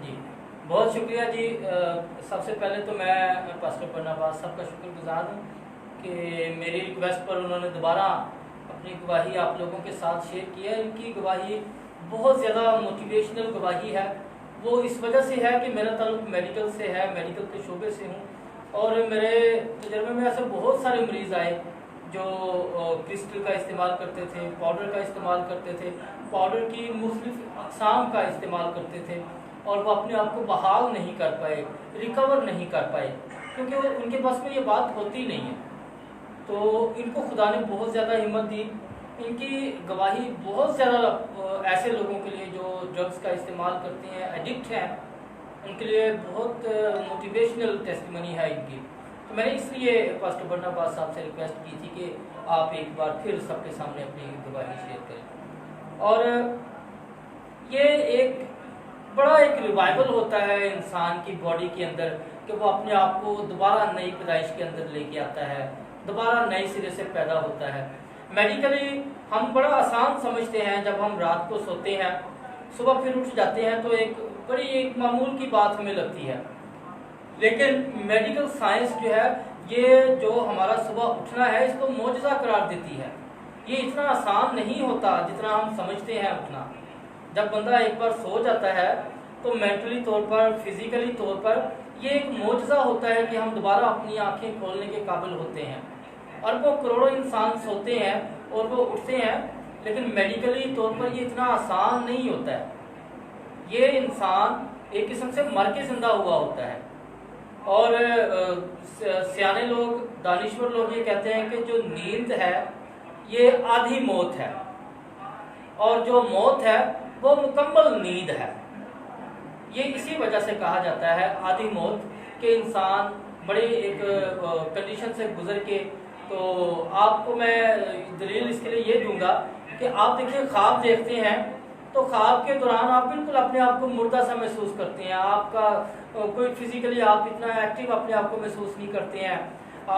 جی بہت شکریہ جی۔ سب سے پہلے تو میں پاسٹر برناباس صاحب کا شکر گزار ہوں کہ میری ریکویسٹ پر انہوں نے دوبارہ اپنی گواہی آپ لوگوں کے ساتھ شیئر کی ہے۔ ان کی گواہی بہت زیادہ موٹیویشنل گواہی ہے۔ وہ اس وجہ سے ہے کہ میرا تعلق میڈیکل سے ہے، میڈیکل کے شعبے سے ہوں، اور میرے تجربے میں ایسے بہت سارے مریض آئے جو کرسٹل کا استعمال کرتے تھے، پاؤڈر کا استعمال کرتے تھے، پاؤڈر کی مختلف اقسام کا استعمال کرتے تھے، اور وہ اپنے آپ کو بحال نہیں کر پائے، ریکور نہیں کر پائے، کیونکہ ان کے پاس میں یہ بات ہوتی نہیں ہے۔ تو ان کو خدا نے بہت زیادہ ہمت دی۔ ان کی گواہی بہت زیادہ ایسے لوگوں کے لیے جو ڈرگس کا استعمال کرتے ہیں، ایڈکٹ ہیں، ان کے لیے بہت موٹیویشنل ٹیسٹیمنی ہے ان کی۔ تو میں نے اس لیے پاسٹر برناباس صاحب سے ریکویسٹ کی تھی کہ آپ ایک بار پھر سب کے سامنے اپنی گواہی شیئر کریں۔ اور یہ ایک بڑا ریوائول ہوتا ہے انسان کی باڈی کے اندر کہ وہ اپنے آپ کو دوبارہ نئی پیدائش کے اندر لے کے آتا ہے، دوبارہ نئے سرے سے پیدا ہوتا ہے۔ میڈیکلی ہم بڑا آسان سمجھتے ہیں، جب ہم رات کو سوتے ہیں، صبح پھر اٹھ جاتے ہیں تو ایک معمول کی بات ہمیں لگتی ہے، لیکن میڈیکل سائنس جو ہے، یہ جو ہمارا صبح اٹھنا ہے، اس کو معجزہ قرار دیتی ہے۔ یہ اتنا آسان نہیں ہوتا جتنا ہم سمجھتے ہیں اٹھنا۔ جب بندہ ایک بار سو جاتا ہے تو مینٹلی طور پر، فزیکلی طور پر یہ ایک معجزہ ہوتا ہے کہ ہم دوبارہ اپنی آنکھیں کھولنے کے قابل ہوتے ہیں۔ اربوں کروڑوں انسان سوتے ہیں اور وہ اٹھتے ہیں، لیکن میڈیکلی طور پر یہ اتنا آسان نہیں ہوتا ہے۔ یہ انسان ایک قسم سے مر کے زندہ ہوا ہوتا ہے، اور سیانے لوگ، دانشور لوگ یہ کہتے ہیں کہ جو نیند ہے یہ آدھی موت ہے، اور جو موت ہے وہ مکمل نیند ہے۔ یہ اسی وجہ سے کہا جاتا ہے آدھی موت، کہ انسان بڑے ایک کنڈیشن سے گزر کے، تو آپ کو میں دلیل اس کے لیے یہ دوں گا کہ آپ دیکھیں خواب دیکھتے ہیں تو خواب کے دوران آپ بالکل اپنے آپ کو مردہ سا محسوس کرتے ہیں، آپ کا کوئی فزیکلی آپ اتنا ایکٹیو اپنے آپ کو محسوس نہیں کرتے ہیں۔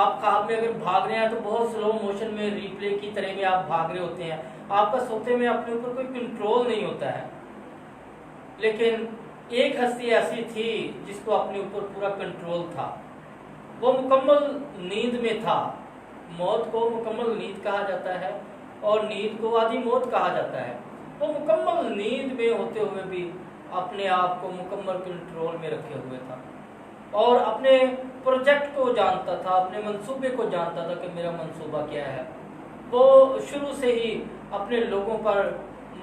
آپ خواب میں اگر بھاگ رہے ہیں تو بہت سلو موشن میں، ریپلے کی طرح میں آپ بھاگ رہے ہوتے ہیں، آپ کا سوتے میں اپنے اوپر کوئی کنٹرول نہیں ہوتا ہے۔ لیکن ایک ہستی ایسی تھی جس کو اپنے اوپر پورا کنٹرول تھا، وہ مکمل نیند میں تھا۔ موت کو مکمل نیند کہا جاتا ہے، اور نیند کو آدھی موت کہا جاتا ہے۔ وہ مکمل نیند میں ہوتے ہوئے بھی اپنے آپ کو مکمل کنٹرول میں رکھے ہوئے تھا، اور اپنے پروجیکٹ کو جانتا تھا، اپنے منصوبے کو جانتا تھا کہ میرا منصوبہ کیا ہے۔ وہ شروع سے ہی اپنے لوگوں پر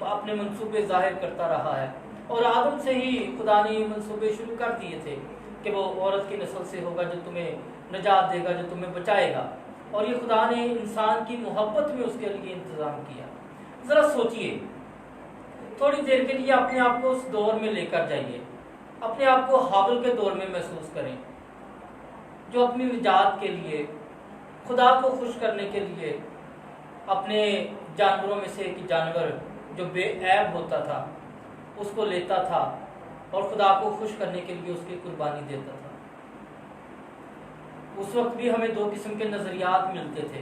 اپنے منصوبے ظاہر کرتا رہا ہے، اور آدم سے ہی خدا نے یہ منصوبے شروع کر دیے تھے کہ وہ عورت کی نسل سے ہوگا جو تمہیں نجات دے گا، جو تمہیں بچائے گا، اور یہ خدا نے انسان کی محبت میں اس کے لیے انتظام کیا۔ ذرا سوچئے، تھوڑی دیر کے لیے اپنے آپ کو اس دور میں لے کر جائیے، اپنے آپ کو حابل کے دور میں محسوس کریں، جو اپنی نجات کے لیے، خدا کو خوش کرنے کے لیے اپنے جانوروں میں سے ایک جانور جو بے عیب ہوتا تھا اس کو لیتا تھا، اور خدا کو خوش کرنے کے لیے اس کی قربانی دیتا تھا۔ اس وقت بھی ہمیں دو قسم کے نظریات ملتے تھے۔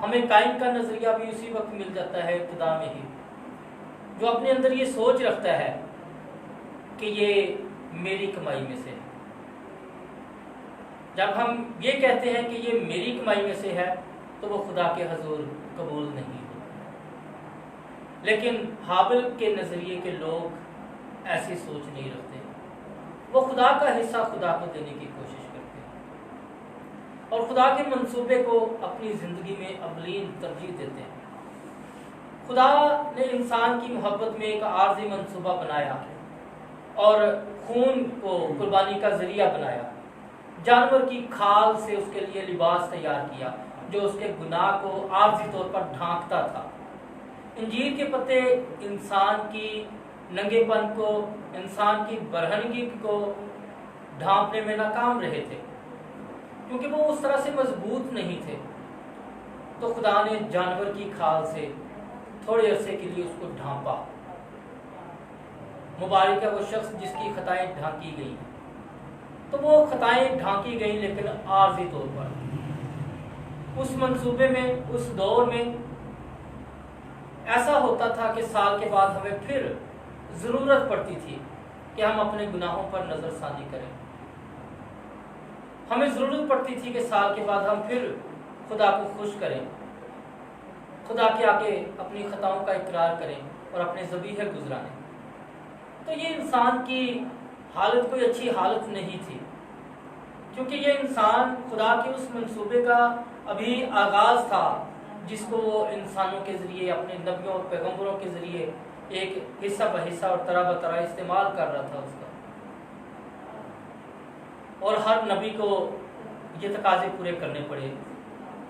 ہمیں قائم کا نظریہ بھی اسی وقت مل جاتا ہے، ابتدا میں ہی، جو اپنے اندر یہ سوچ رکھتا ہے کہ یہ میری کمائی میں سے ہے۔ جب ہم یہ کہتے ہیں کہ یہ میری کمائی میں سے ہے تو وہ خدا کے حضور قبول نہیں ہوتا۔ لیکن حابل کے نظریے کے لوگ ایسی سوچ نہیں رکھتے، وہ خدا کا حصہ خدا کو دینے کی کوشش کرتے ہیں، اور خدا کے منصوبے کو اپنی زندگی میں اولین ترجیح دیتے ہیں۔ خدا نے انسان کی محبت میں ایک عارضی منصوبہ بنایا، اور خون کو قربانی کا ذریعہ بنایا، جانور کی کھال سے اس کے لیے لباس تیار کیا جو اس کے گناہ کو عارضی طور پر ڈھانکتا تھا۔ انجیر کے پتے انسان کی ننگے پن کو، انسان کی برہنگی کو ڈھانپنے میں ناکام رہے تھے، کیونکہ وہ اس طرح سے مضبوط نہیں تھے۔ تو خدا نے جانور کی کھال سے تھوڑے عرصے کے لیے اس کو ڈھانپا۔ مبارک ہے وہ شخص جس کی خطائیں ڈھانکی گئی۔ تو وہ خطائیں ڈھانکی گئیں، لیکن عارضی طور پر۔ اس منصوبے میں، اس دور میں ایسا ہوتا تھا کہ سال کے بعد ہمیں پھر ضرورت پڑتی تھی کہ ہم اپنے گناہوں پر نظر ثانی کریں. ہمیں ضرورت پڑتی تھی کہ سال کے بعد ہم پھر خدا کو خوش کریں, خدا کے آگے اپنی خطاؤں کا اقرار کریں اور اپنے ذبیحے گزرائیں. تو یہ انسان کی حالت کوئی اچھی حالت نہیں تھی, کیونکہ یہ انسان خدا کے اس منصوبے کا ابھی آغاز تھا جس کو وہ انسانوں کے ذریعے, اپنے نبیوں اور پیغمبروں کے ذریعے ایک حصہ بحصہ اور طرح بطرح استعمال کر رہا تھا اس کا. اور ہر نبی کو یہ تقاضے پورے کرنے پڑے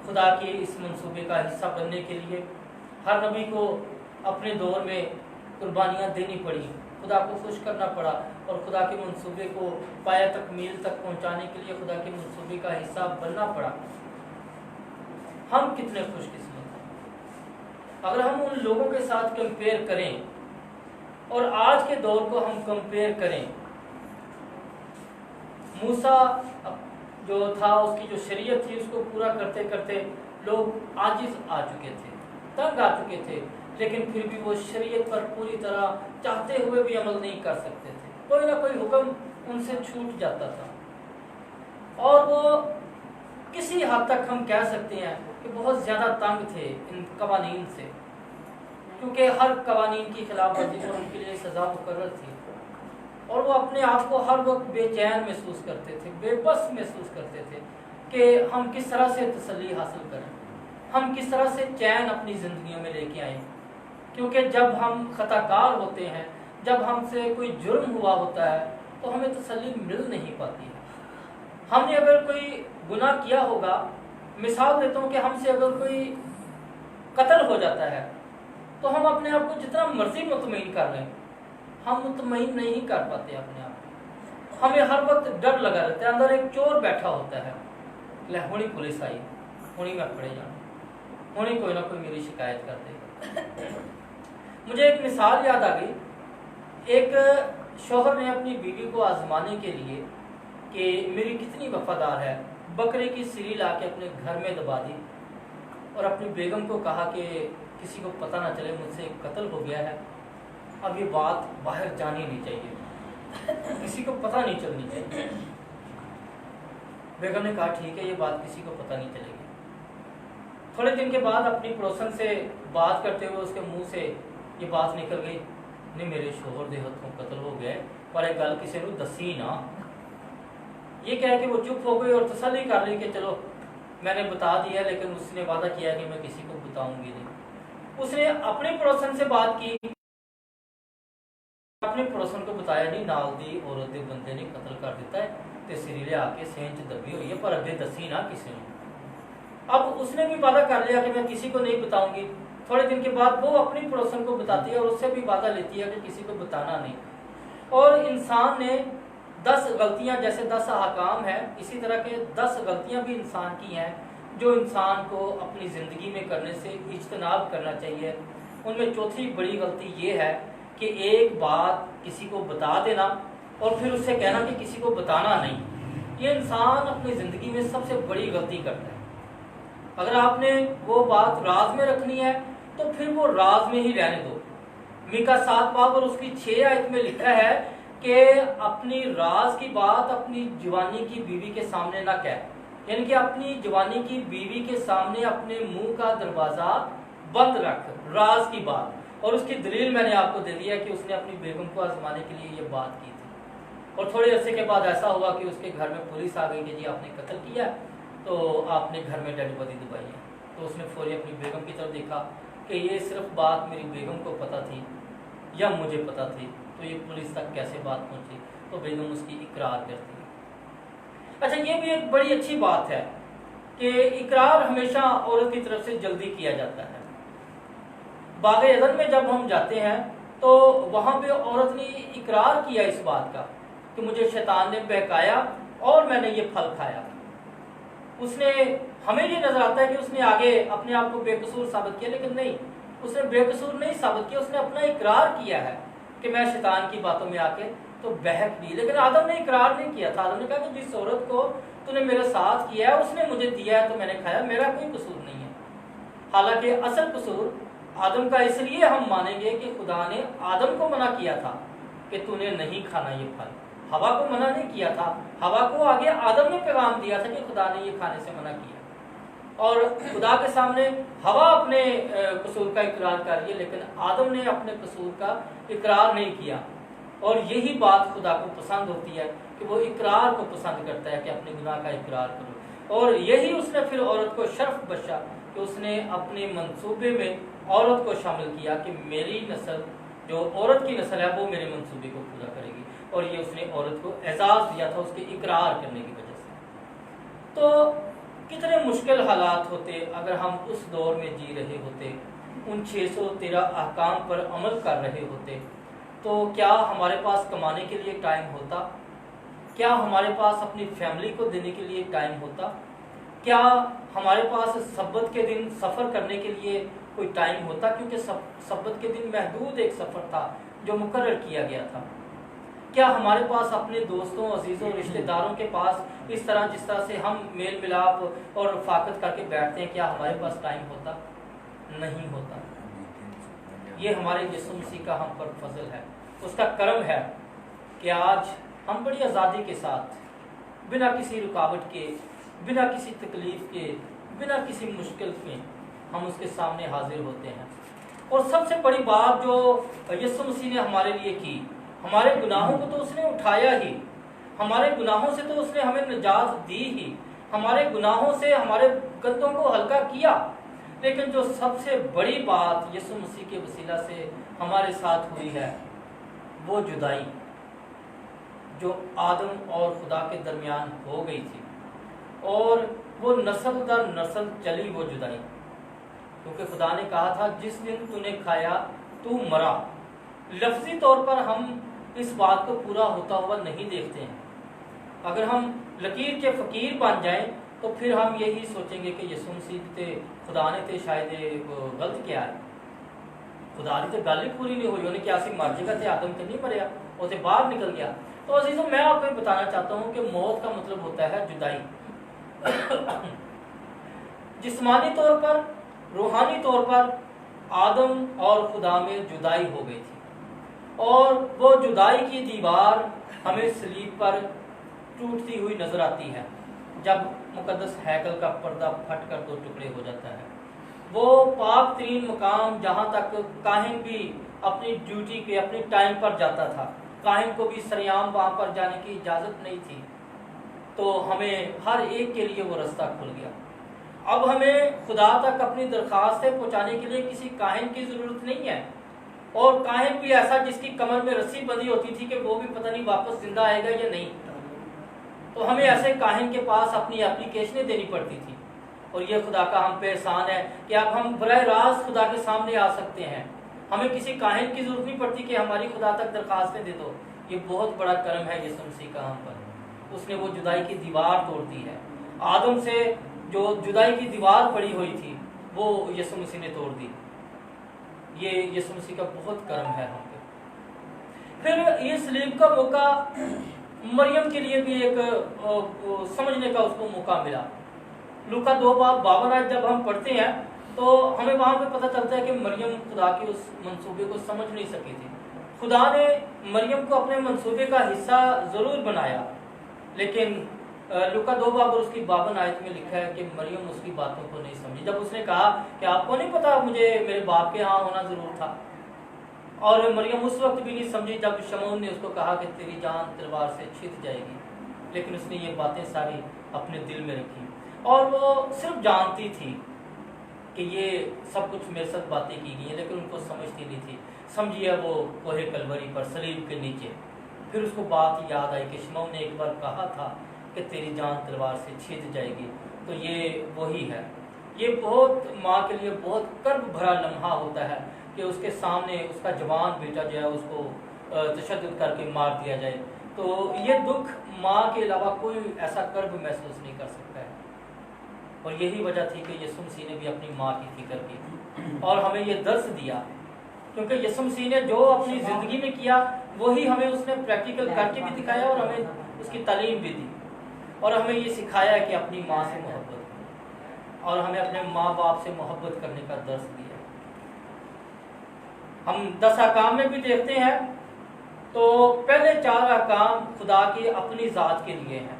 خدا کے اس منصوبے کا حصہ بننے کے لیے. ہر نبی کو اپنے دور میں قربانیاں دینی پڑی, خدا کو خوش کرنا پڑا اور خدا کے منصوبے کو پایہ تکمیل تک پہنچانے کے لیے خدا کے منصوبے کا حصہ بننا پڑا. ہم کتنے خوش قسمت ہیں اگر ہم ان لوگوں کے ساتھ کمپیئر کریں اور آج کے دور کو ہم کمپیئر کریں. موسیٰ جو تھا, اس کی جو شریعت تھی, اس کو پورا کرتے کرتے لوگ عاجز آ چکے تھے, تنگ آ چکے تھے, لیکن پھر بھی وہ شریعت پر پوری طرح چاہتے ہوئے بھی عمل نہیں کر سکتے تھے. کوئی نہ کوئی حکم ان سے چھوٹ جاتا تھا اور وہ کسی حد تک ہم کہہ سکتے ہیں کہ بہت زیادہ تنگ تھے ان قوانین سے, کیونکہ ہر قوانین کی خلاف ورزی پر ان کے لیے سزا مقرر تھی اور وہ اپنے آپ کو ہر وقت بے چین محسوس کرتے تھے, بے بس محسوس کرتے تھے کہ ہم کس طرح سے تسلی حاصل کریں, ہم کس طرح سے چین اپنی زندگیوں میں لے کے آئیں. کیونکہ جب ہم خطا کار ہوتے ہیں, جب ہم سے کوئی جرم ہوا ہوتا ہے تو ہمیں تسلی مل نہیں پاتی ہے. ہم نے اگر کوئی گناہ کیا ہوگا, مثال دیتا ہوں کہ ہم سے اگر کوئی قتل ہو جاتا ہے تو ہم اپنے آپ کو جتنا مرضی مطمئن کر لیں, ہم مطمئن نہیں کر پاتے اپنے آپ کو. ہمیں ہر وقت ڈر لگا رہتا ہے, اندر ایک چور بیٹھا ہوتا ہے, لے ہونی پولیس آئی, ہونی میں پڑے جانا, ہونی کوئی نہ کوئی میری شکایت کر دے. مجھے ایک مثال یاد آ گئی. ایک شوہر نے اپنی بیوی کو آزمانے کے لیے کہ میری کتنی وفادار ہے, بکرے کی سری لا کے اپنے گھر میں دبا دی اور اپنی بیگم کو کہا کہ کسی کو پتہ نہ چلے مجھ سے ایک قتل ہو گیا ہے, اب یہ بات باہر جانی نہیں چاہیے, کسی کو پتہ نہیں چلنی چاہیے. بیگم نے کہا ٹھیک ہے, یہ بات کسی کو پتہ نہیں چلے گی. تھوڑے دن کے بعد اپنی پڑوسن سے بات کرتے ہوئے اس کے منہ سے یہ بات نکل گئی, نہیں میرے شوہر دے ہاتھوں قتل ہو گئے پر ایک گل کسی کو دسی نہ. یہ کہہ کے وہ چپ ہو گئی اور تسلی کر لی کہ چلو میں نے بتا دیا, لیکن اس نے وعدہ کیا کہ میں کسی کو بتاؤں گی نہیں. اس نے اپنے پڑوسن سے بات کی, اپنے پڑوسن کو بتایا نہیں, نال دی عورت دے بندے نے قتل کر دیتا ہے تے سریلے آ کے سینچ دبی ہوئی ہے پر اگے دسی نہ کسی نے. اب اس نے بھی وعدہ کر لیا کہ میں کسی کو نہیں بتاؤں گی. تھوڑے دن کے بعد وہ اپنی پڑوسن کو بتاتی ہے اور اس سے بھی وعدہ لیتی ہے کہ کسی کو بتانا نہیں. اور انسان نے 10 غلطیاں, جیسے 10 احکام ہیں, اسی طرح کے 10 غلطیاں بھی انسان کی ہیں جو انسان کو اپنی زندگی میں کرنے سے اجتناب کرنا چاہیے. ان میں چوتھی بڑی غلطی یہ ہے کہ ایک بات کسی کو بتا دینا اور پھر اس سے کہنا کہ کسی کو بتانا نہیں. یہ انسان اپنی زندگی میں سب سے بڑی غلطی کرتا ہے. اگر آپ نے وہ بات راز میں رکھنی ہے تو پھر وہ راز میں ہی رہنے دو. میکا 7 باب اور اس کی 6 آیت میں لکھا ہے کہ اپنی راز کی بات اپنی جوانی کی بیوی کے سامنے نہ کہہ, یعنی کہ اپنی جوانی کی بیوی کے سامنے اپنے منہ کا دروازہ بند رکھ, راز کی بات. اور اس کی دلیل میں نے آپ کو دے دیا کہ اس نے اپنی بیگم کو آزمانے کے لیے یہ بات کی تھی. اور تھوڑے عرصے کے بعد ایسا ہوا کہ اس کے گھر میں پولیس آ گئی کہ جی آپ نے قتل کیا تو آپ نے گھر میں ڈیڈ باڈی دبائی ہے. تو اس نے فوری اپنی بیگم کی طرف دیکھا کہ یہ صرف بات میری بیگم کو پتہ تھی یا مجھے پتہ تھی, تو یہ پولیس تک کیسے بات پہنچی. تو بیگم اس کی اقرار کرتی ہے. اچھا, یہ بھی ایک بڑی اچھی بات ہے کہ اقرار ہمیشہ عورت کی طرف سے جلدی کیا جاتا ہے. باغ عدن میں جب ہم جاتے ہیں تو وہاں پہ عورت نے اقرار کیا اس بات کا کہ مجھے شیطان نے بہکایا اور میں نے یہ پھل کھایا. اس نے, ہمیں یہ نظر آتا ہے کہ اس نے آگے اپنے آپ کو بے قصور ثابت کیا, لیکن نہیں, اس نے بے قصور نہیں ثابت کیا. اس نے اپنا اقرار کیا ہے کہ میں شیطان کی باتوں میں آ کے تو بہک دی. لیکن آدم نے اقرار نہیں کیا تھا. آدم نے کہا کہ جس عورت کو تو نے میرے ساتھ کیا ہے اس نے مجھے دیا ہے تو میں نے کھایا, میرا کوئی قصور نہیں ہے. حالانکہ اصل قصور آدم کا اس لیے ہم مانیں گے کہ خدا نے آدم کو منع کیا تھا کہ تو نے نہیں کھانا یہ پھل. ہوا کو منع نہیں کیا تھا, ہوا کو آگے آدم نے پیغام دیا تھا کہ خدا نے یہ کھانے سے منع کیا, اور خدا کے سامنے ہوا اپنے قصور کا اقرار کر رہی ہے, لیکن آدم نے اپنے قصور کا اقرار نہیں کیا. اور یہی بات خدا کو پسند ہوتی ہے کہ وہ اقرار کو پسند کرتا ہے کہ اپنے گناہ کا اقرار کرو. اور یہی اس نے پھر عورت کو شرف بخشا کہ اس نے اپنے منصوبے میں عورت کو شامل کیا کہ میری نسل, جو عورت کی نسل ہے, وہ میرے منصوبے کو پورا کرے گی. اور یہ اس نے عورت کو اعزاز دیا تھا اس کے اقرار کرنے کی وجہ سے. تو کتنے مشکل حالات ہوتے اگر ہم اس دور میں جی رہے ہوتے, ان 613 احکام پر عمل کر رہے ہوتے, تو کیا ہمارے پاس کمانے کے لیے ٹائم ہوتا؟ کیا ہمارے پاس اپنی فیملی کو دینے کے لیے ٹائم ہوتا؟ کیا ہمارے پاس سبت کے دن سفر کرنے کے لیے کوئی ٹائم ہوتا؟ کیونکہ سبت کے دن محدود ایک سفر تھا جو مقرر کیا گیا تھا. کیا ہمارے پاس اپنے دوستوں, عزیزوں, رشتہ داروں کے پاس اس طرح جس طرح سے ہم میل ملاپ اور رفاقت کر کے بیٹھتے ہیں, کیا ہمارے پاس ٹائم ہوتا؟ نہیں ہوتا. یہ ہمارے یسوع مسیح کا ہم پر فضل ہے, اس کا کرم ہے کہ آج ہم بڑی آزادی کے ساتھ, بنا کسی رکاوٹ کے, بنا کسی تکلیف کے, بنا کسی مشکل کے ہم اس کے سامنے حاضر ہوتے ہیں. اور سب سے بڑی بات جو یسوع مسیح نے ہمارے لیے کی, ہمارے گناہوں کو تو اس نے اٹھایا ہی, ہمارے گناہوں سے تو اس نے ہمیں نجات دی ہی, ہمارے گناہوں سے ہمارے گندوں کو ہلکا کیا. لیکن جو سب سے بڑی بات یسوع مسیح کے وسیلہ سے ہمارے ساتھ ہوئی ہے وہ جدائی جو آدم اور خدا کے درمیان ہو گئی تھی, اور وہ نسل در نسل چلی وہ جدائی. کیونکہ خدا نے کہا تھا جس دن تو نے کھایا تو مرا. لفظی طور پر ہم اس بات کو پورا ہوتا ہوا نہیں دیکھتے ہیں. اگر ہم لکیر کے فقیر بن جائیں تو پھر ہم یہی سوچیں گے کہ یسوع مسیح تے خدا نے تے شاید غلط کیا ہے, خدا نے تے گل ہی پوری نہیں ہوئی, انہیں کیا سی مر جائے گا تے آدم تے نہیں مریا, وہ تے باہر نکل گیا. تو عزیزوں میں آپ کو بتانا چاہتا ہوں کہ موت کا مطلب ہوتا ہے جدائی. جسمانی طور پر, روحانی طور پر آدم اور خدا میں جدائی ہو گئی تھی, اور وہ جدائی کی دیوار ہمیں صلیب پر ٹوٹتی ہوئی نظر آتی ہے جب مقدس ہیکل کا پردہ پھٹ کر دو ٹکڑے ہو جاتا ہے. وہ پاک ترین مقام جہاں تک کاہن بھی اپنی ڈیوٹی پہ اپنی ٹائم پر جاتا تھا, کاہن کو بھی سریعام وہاں پر جانے کی اجازت نہیں تھی, تو ہمیں ہر ایک کے لیے وہ رستہ کھل گیا. اب ہمیں خدا تک اپنی درخواستیں پہنچانے کے لیے کسی کاہن کی ضرورت نہیں ہے, اور کاہن بھی ایسا جس کی کمر میں رسی بندھی ہوتی تھی کہ وہ بھی پتہ نہیں واپس زندہ آئے گا یا نہیں. تو ہمیں ایسے کاہن کے پاس اپنی اپلیکیشنیں دینی پڑتی تھی, اور یہ خدا کا ہم پہ احسان ہے کہ اب ہم براہ راست خدا کے سامنے آ سکتے ہیں. ہمیں کسی کاہن کی ضرورت نہیں پڑتی کہ ہماری خدا تک درخواستیں دے دو. یہ بہت بڑا کرم ہے یسوع مسیح کا ہم پر. اس نے وہ جدائی کی دیوار توڑ دی ہے. آدم سے جو جدائی کی دیوار پڑی ہوئی تھی وہ یسوع مسیح نے توڑ دی. یہ یسوع مسیح کا بہت کرم ہے ہم پہ. پھر یہ صلیب کا موقع مریم کے لیے بھی ایک سمجھنے کا اس کو موقع ملا. لوکا 2:52 جب ہم پڑھتے ہیں تو ہمیں وہاں پہ پتہ چلتا ہے کہ مریم خدا کے اس منصوبے کو سمجھ نہیں سکی تھی. خدا نے مریم کو اپنے منصوبے کا حصہ ضرور بنایا, لیکن لوکا 2:52 میں لکھا ہے کہ مریم اس کی باتوں کو نہیں سمجھی. جب اس نے کہا کہ آپ کو نہیں پتا مجھے میرے باپ کے ہاں ہونا ضرور تھا, اور مریم اس وقت بھی نہیں سمجھی جب شمعون نے اس کو کہا کہ تیری جان تلوار سے چھت جائے گی, لیکن اس نے یہ باتیں ساری اپنے دل میں رکھی, اور وہ صرف جانتی تھی کہ یہ سب کچھ میرے ساتھ باتیں کی گئی ہیں, لیکن ان کو سمجھتی نہیں تھی. سمجھیے وہ کوہ کلوری پر صلیب کے نیچے پھر اس کو بات یاد آئی کہ شمعون نے ایک بار کہا تھا کہ تیری جان تلوار سے چھت جائے گی. تو یہ وہی ہے. یہ بہت ماں کے لیے بہت کرب بھرا لمحہ ہوتا ہے کہ اس کے سامنے اس کا جوان بیٹا جو ہے اس کو تشدد کر کے مار دیا جائے. تو یہ دکھ ماں کے علاوہ کوئی ایسا کرب محسوس نہیں کر سکتا ہے, اور یہی وجہ تھی کہ یسوع مسیح نے بھی اپنی ماں کی فکر کی اور ہمیں یہ درس دیا, کیونکہ یسوع مسیح نے جو اپنی زندگی میں کیا وہی ہمیں اس نے پریکٹیکل کر کے بھی دکھایا, اور ہمیں اس کی تعلیم بھی دی, اور ہمیں یہ سکھایا کہ اپنی ماں سے محبت, اور ہمیں اپنے ماں باپ سے محبت کرنے کا درس دیا. ہم 10 احکام میں بھی دیکھتے ہیں تو پہلے 4 احکام خدا کی اپنی ذات کے لیے ہیں،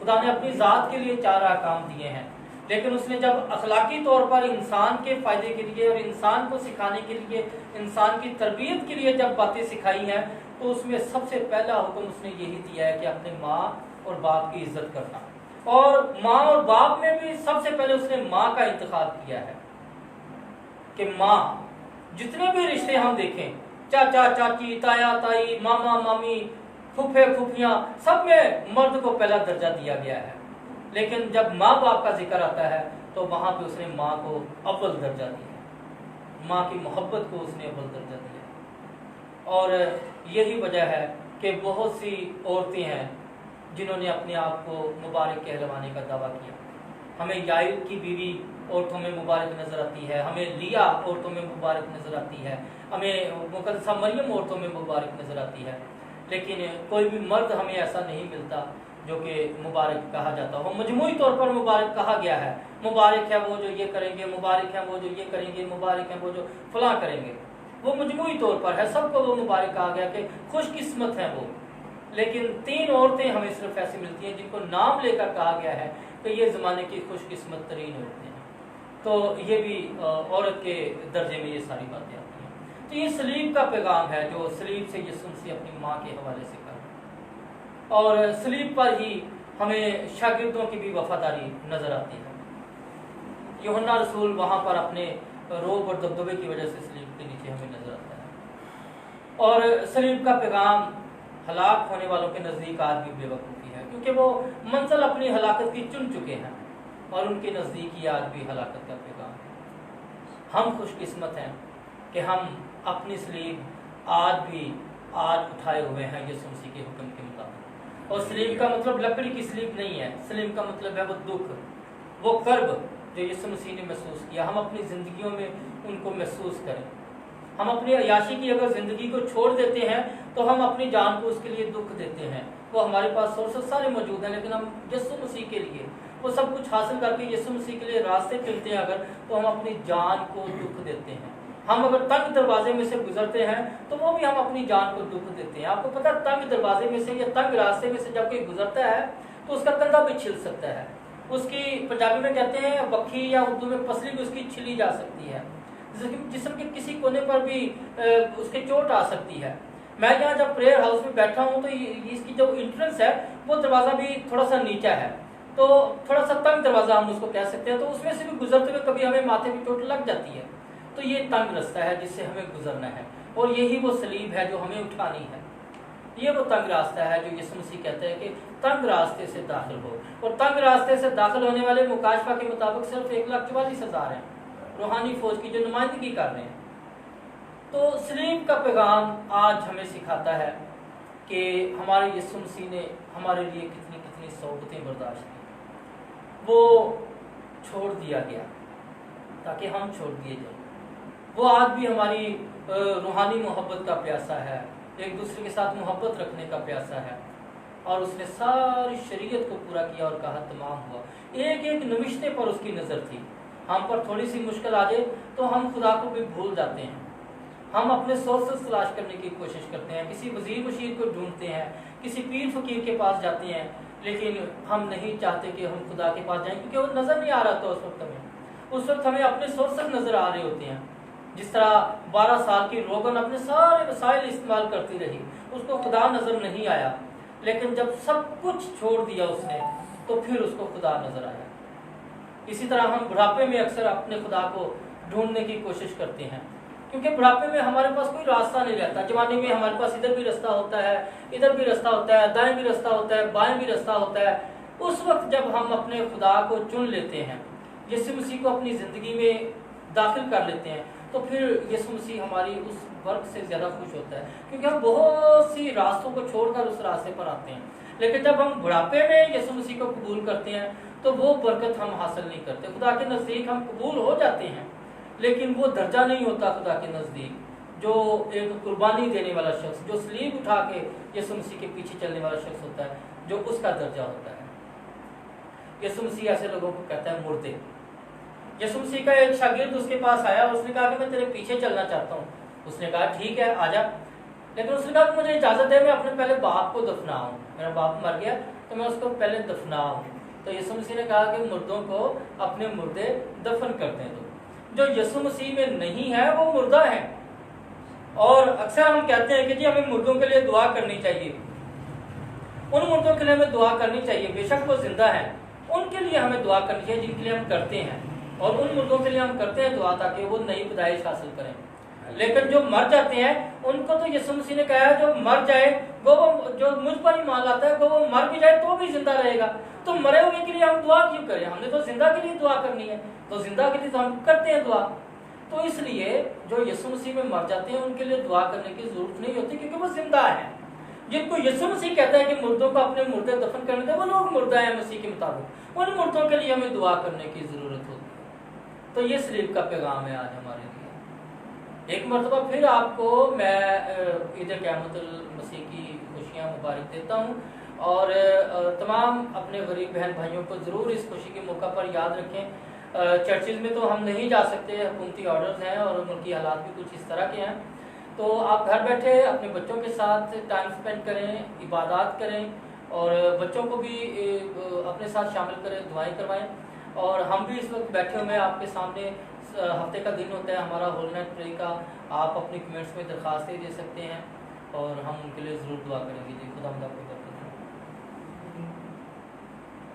خدا نے اپنی ذات کے لیے 4 احکام دیے ہیں، لیکن اس نے جب اخلاقی طور پر انسان کے فائدے کے لیے اور انسان کو سکھانے کے لیے، انسان کی تربیت کے لیے جب باتیں سکھائی ہیں، تو اس میں سب سے پہلا حکم اس نے یہی دیا ہے کہ اپنے ماں اور باپ کی عزت کرنا، اور ماں اور باپ میں بھی سب سے پہلے اس نے ماں کا انتخاب کیا ہے کہ ماں، جتنے بھی رشتے ہم دیکھیں، چاچا چاچی، تایا تائی، ماما مامی، پھوپھے پھوپھیاں، سب میں مرد کو پہلا درجہ دیا گیا ہے، لیکن جب ماں باپ کا ذکر آتا ہے تو وہاں پہ اس نے ماں کو اول درجہ دیا ہے، ماں کی محبت کو اس نے اول درجہ دیا ہے۔ اور یہی وجہ ہے کہ بہت سی عورتیں ہیں جنہوں نے اپنے آپ کو مبارک کہلوانے کا دعویٰ کیا۔ ہمیں یائل کی بیوی عورتوں میں مبارک نظر آتی ہے، ہمیں لیا عورتوں میں مبارک نظر آتی ہے، ہمیں مقدسہ مریم عورتوں میں مبارک نظر آتی ہے، لیکن کوئی بھی مرد ہمیں ایسا نہیں ملتا جو کہ مبارک کہا جاتا ہو۔ مجموعی طور پر مبارک کہا گیا ہے، مبارک ہے وہ جو یہ کریں گے، مبارک ہے وہ جو یہ کریں گے، مبارک ہے وہ جو فلاں کریں گے، وہ مجموعی طور پر ہے، سب کو وہ مبارک کہا گیا کہ خوش قسمت ہیں وہ۔ لیکن 3 عورتیں ہمیں صرف ایسی ملتی ہیں جن کو نام لے کر کہا گیا ہے کہ یہ زمانے کی خوش قسمت ترین عورتیں ہیں، تو یہ بھی عورت کے درجے میں یہ ساری باتیں آتی ہیں۔ تو یہ سلیب کا پیغام ہے جو سلیب سے یسوع مسیح اپنی ماں کے حوالے سے کر، اور سلیب پر ہی ہمیں شاگردوں کی بھی وفاداری نظر آتی ہے۔ یوحنا رسول وہاں پر اپنے روب اور دبدبے کی وجہ سے سلیب کے نیچے ہمیں نظر آتا ہے، اور سلیب کا پیغام ہلاک ہونے والوں کے نزدیک آج بھی بے وقوفی ہے، کیونکہ وہ منزل اپنی ہلاکت کی چن چکے ہیں، اور ان کے نزدیک یہ آج بھی ہلاکت کا پیغام ہے۔ ہم خوش قسمت ہیں کہ ہم اپنی سلیب آج اٹھائے ہوئے ہیں یسوع مسیح کے حکم کے مطابق، اور سلیب کا مطلب لکڑی کی سلیب نہیں ہے، سلیب کا مطلب ہے وہ دکھ، وہ کرب جو یسوع مسیح نے محسوس کیا، ہم اپنی زندگیوں میں ان کو محسوس کریں۔ ہم اپنی عیاشی کی اگر زندگی کو چھوڑ دیتے ہیں تو ہم اپنی جان کو اس کے لیے دکھ دیتے ہیں، وہ ہمارے پاس سورسز سارے موجود ہیں، لیکن ہم یسوع مسیح کے لیے وہ سب کچھ حاصل کر کے یسوع مسیح کے لیے راستے چلتے ہیں اگر، تو ہم اپنی جان کو دکھ دیتے ہیں۔ ہم اگر تنگ دروازے میں سے گزرتے ہیں تو وہ بھی ہم اپنی جان کو دکھ دیتے ہیں۔ آپ کو پتہ تنگ دروازے میں سے یا تنگ راستے میں سے جب کوئی گزرتا ہے تو اس کا کندھا بھی چھل سکتا ہے، اس کی پنجابی میں کہتے ہیں بکھی، یا اردو میں پسلی بھی اس کی چھلی جا سکتی ہے، جسم کے کسی کونے پر بھی اس کے چوٹ آ سکتی ہے۔ میں یہاں جب پریئر ہاؤس میں بیٹھا ہوں تو اس کی جو انٹرنس ہے وہ دروازہ بھی تھوڑا سا نیچا ہے، تو تھوڑا سا تنگ دروازہ ہم اس کو کہہ سکتے ہیں، تو اس میں سے بھی گزرتے ہوئے کبھی ہمیں ماتھے کی چوٹ لگ جاتی ہے، تو یہ تنگ رستہ ہے جس سے ہمیں گزرنا ہے، اور یہی وہ سلیب ہے جو ہمیں اٹھانی ہے۔ یہ وہ تنگ راستہ ہے جو یسوع مسیح کہتے ہیں کہ تنگ راستے سے داخل ہو، اور تنگ راستے سے داخل ہونے والے مکاشفہ کے مطابق صرف 1,44,000 ہیں، روحانی فوج کی جو نمائندگی کر رہے ہیں۔ تو سلیب کا پیغام آج ہمیں سکھاتا ہے کہ ہمارے یسوع مسیح نے ہمارے لیے کتنی کتنی صعوبتیں برداشت کی، وہ چھوڑ دیا گیا تاکہ ہم چھوڑ دیے جائیں۔ وہ آج بھی ہماری روحانی محبت کا پیاسا ہے، ایک دوسرے کے ساتھ محبت رکھنے کا پیاسا ہے، اور اس نے ساری شریعت کو پورا کیا اور کہا تمام ہوا۔ ایک ایک نوشتے پر اس کی نظر تھی۔ ہم پر تھوڑی سی مشکل آ جائے تو ہم خدا کو بھی بھول جاتے ہیں، ہم اپنے سورسز تلاش کرنے کی کوشش کرتے ہیں، کسی وزیر مشیر کو ڈھونڈتے ہیں، کسی پیر فقیر کے پاس جاتے ہیں، لیکن ہم نہیں چاہتے کہ ہم خدا کے پاس جائیں، کیونکہ وہ نظر نہیں آ رہا تھا اس وقت ہمیں اپنے سورسز نظر آ رہے ہوتے ہیں۔ جس طرح 12 سال کی روگن اپنے سارے وسائل استعمال کرتی رہی، اس کو خدا نظر نہیں آیا، لیکن جب سب کچھ چھوڑ دیا اس نے تو پھر اس کو خدا نظر آیا۔ اسی طرح ہم بڑھاپے میں اکثر اپنے خدا کو ڈھونڈنے کی کوشش کرتے ہیں، کیونکہ بڑھاپے میں ہمارے پاس کوئی راستہ نہیں رہتا۔ جوانی میں ہمارے پاس ادھر بھی راستہ ہوتا ہے، ادھر بھی راستہ ہوتا ہے، دائیں بھی راستہ ہوتا ہے، بائیں بھی راستہ ہوتا ہے۔ اس وقت جب ہم اپنے خدا کو چن لیتے ہیں، یسوع مسیح کو اپنی زندگی میں داخل کر لیتے ہیں، تو پھر یسوع مسیح ہماری اس ورک سے زیادہ خوش ہوتا ہے، کیونکہ ہم بہت سی راستوں کو چھوڑ کر اس راستے پر آتے ہیں۔ لیکن جب ہم بڑھاپے میں یسوع مسیح کو قبول کرتے ہیں تو وہ برکت ہم حاصل نہیں کرتے۔ خدا کے نزدیک ہم قبول ہو جاتے ہیں، لیکن وہ درجہ نہیں ہوتا خدا کے نزدیک جو ایک قربانی دینے والا شخص، جو سلیب اٹھا کے یسوع مسیح کے پیچھے چلنے والا شخص ہوتا ہے، جو اس کا درجہ ہوتا ہے۔ یسوع مسیح ایسے لوگوں کو کہتا ہے مردے۔ یسوع مسیح کا ایک شاگرد اس کے پاس آیا اور اس نے کہا کہ میں تیرے پیچھے چلنا چاہتا ہوں۔ اس نے کہا ٹھیک ہے آ جا، لیکن اس نے کہا کہ مجھے اجازت ہے میں اپنے پہلے باپ کو دفناؤں، میرا باپ مر گیا تو میں اس کو پہلے دفناؤں. تو یسوع مسیح نے کہا کہ مردوں کو اپنے مردے دفن کرتے ہیں. تو جو یسوع مسیح میں نہیں ہے وہ مردہ ہے. اور اکثر ہم کہتے ہیں کہ جی ہمیں مردوں کے لیے دعا کرنی چاہیے، ان مردوں کے لیے ہمیں دعا کرنی چاہیے، بے شک وہ زندہ ہیں، ان کے لیے ہمیں دعا کرنی چاہیے جن کے لیے ہم کرتے ہیں، اور ان مردوں کے لیے ہم کرتے ہیں دعا تاکہ وہ نئی پیدائش حاصل کریں. لیکن جو مر جاتے ہیں ان کو تو یسوع مسیح نے کہا ہے جو مر جائے وہ جو مجھ پر ایمان لاتا ہے وہ مر بھی جائے تو بھی زندہ رہے گا. تو مرے ہوئے کے لیے ہم دعا کیوں کریں؟ ہم نے تو زندہ کے لیے دعا کرنی ہے، تو زندہ کے لیے تو ہم کرتے ہیں دعا. تو اس لیے جو یسوع مسیح میں مر جاتے ہیں ان کے لیے دعا کرنے کی ضرورت نہیں ہوتی کیونکہ وہ زندہ ہیں. جن کو یسوع مسیح کہتا ہے کہ مردوں کو اپنے مردے دفن کرنے دیں، وہ لوگ مردہ ہیں مسیح کے مطابق، ان مردوں کے لیے ہمیں دعا کرنے کی ضرورت ہوتی ہے. تو یہ سلیب کا پیغام ہے آج ہمارے لیے. ایک مرتبہ پھر آپ کو میں عید قیامت المسیح کی خوشیاں مبارک دیتا ہوں، اور تمام اپنے غریب بہن بھائیوں کو ضرور اس خوشی کے موقع پر یاد رکھیں. چرچز میں تو ہم نہیں جا سکتے، حکومتی آرڈرز ہیں اور ملکی حالات بھی کچھ اس طرح کے ہیں، تو آپ گھر بیٹھے اپنے بچوں کے ساتھ ٹائم سپینڈ کریں، عبادات کریں، اور بچوں کو بھی اپنے ساتھ شامل کریں، دعائیں کروائیں. اور ہم بھی اس وقت بیٹھے ہوئے آپ کے سامنے، ہفتے کا دن ہوتا ہے ہمارا ہول نائٹ پرے کا، آپ اپنی کمنٹس میں درخواستیں دے سکتے ہیں اور ہم ان کے لیے ضرور دعا کریں گے. جی خدا آپ کو